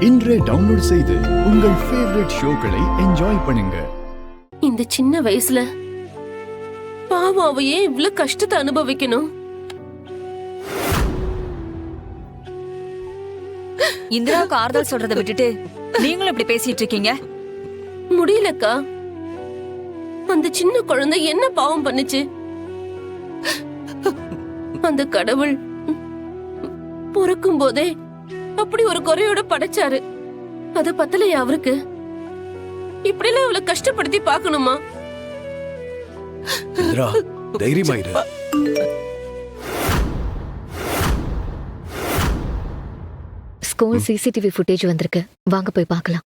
இன்றே டவுன்லோட் செய்து உங்கள் ஃபேவரட் ஷோக்களை என்ஜாய் பண்ணுங்க. இந்த சின்ன வயசுல பாவம் அவ ஏன் இவ்வளவு கஷ்டத்தை அனுபவிக்கணும்? இந்திராவுக்கு ஆறுதல் சொல்றதை விட்டுட்டு நீங்களும் இப்படி பேசிட்டு இருக்கீங்க. முடியலக்கா, அந்த சின்ன குழந்தை என்ன பாவம் பண்ணுச்சு? அந்த கடவுள் பிறக்கும் போதே அப்படி ஒரு குறையோட படைச்சாரு. அத பத்தலையா அவருக்கு? இப்படிலாம் அவளை கஷ்டப்படுத்தி பாக்கணுமா? இந்திரா, தைரியமாயிரு. ஸ்கூல் சிசிடிவி ஃபுட்டேஜ் வந்திருக்கு, வாங்க போய் பார்க்கலாம்.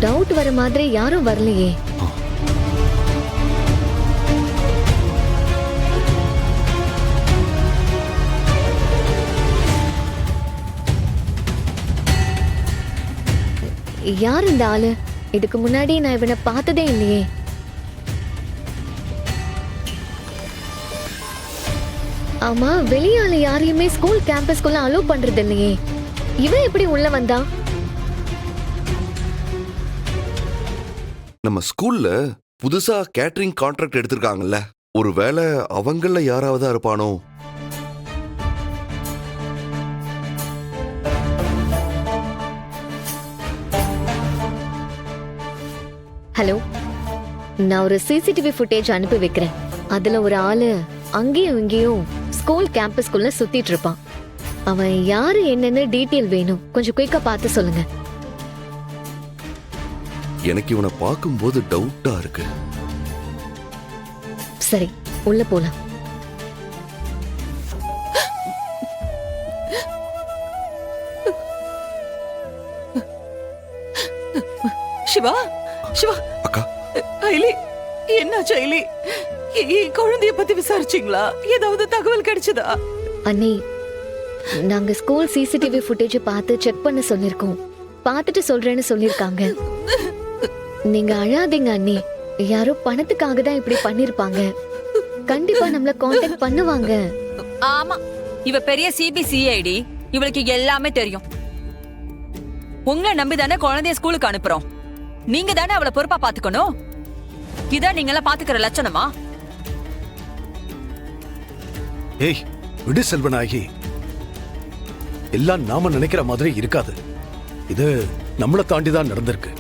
டவுட் வர மாதிரி யாரும் வரலையே. யார் இந்த ஆளு? இதுக்கு முன்னாடி நான் இவனை பார்த்ததே இல்லையே. ஆமா, வெளியால யாரையுமே ஸ்கூல் கேம்பஸ்குள்ள அலோவ் பண்றது இல்லையே. இவன் எப்படி உள்ள வந்தா? நம்ம ஸ்கூல்ல புதுசா கேட்டரிங் கான்ட்ராக்ட் எடுத்திருக்காங்கல்ல, ஒருவேளை அவங்கள யாராவது இருப்பானோ? ஹலோ, நான் ஒரு சிசிடிவி ஃபுட்டேஜ் அனுப்பி வைக்கிறேன். அதுல ஒரு ஆளு அங்கேயும் இங்கேயும் ஸ்கூல் கேம்பஸ்குள்ள சுத்திட்டு இருப்பான். அவன் யாரு என்னன்னு டீட்டெயில் வேணும், கொஞ்சம் குயிக்கா பார்த்து சொல்லுங்க. எனக்கு இவனை பார்க்கும்போது டவுட்டா இருக்கு. சரி, உள்ள போலாம். சிவா, சிவா. அக்கா. ஐலி, என்னாச்சு ஐலி? குழந்தைய பத்தி விசாரிச்சீங்களா? ஏதாவது தகவல் கிடைச்சதா? அண்ணி, நாங்க ஸ்கூல் சிசிடிவி ஃபுட்டேஜ் பார்த்து செக் பண்ண சொல்லிருக்கோம். பார்த்துட்டு சொல்றேன்னு சொல்லிருக்காங்க. நீங்க அழாதீங்க அண்ணி, யாரோ பணத்துக்காக தான் இப்படி பண்ணிருப்பாங்க. கண்டிப்பா நம்மள கான்டாக்ட் பண்ணுவாங்க. ஆமா, இவ பெரிய சிபிசிஐடி, இவளுக்கு எல்லாமே தெரியும். உங்களை நம்பிதானே குழந்தைய ஸ்கூலுக்கு அனுப்புறோம். நீங்க தானே அவளை பொறுப்பா பாத்துக்கணும். இதான் நீங்க எல்லாம் பாத்துக்கிற லட்சணமா? ஏய், விடு செல்வனாகி. எல்லாம் நாம நினைக்கிற மாதிரி இருக்காது. இது நம்மளை தாண்டிதான் நடந்திருக்கு.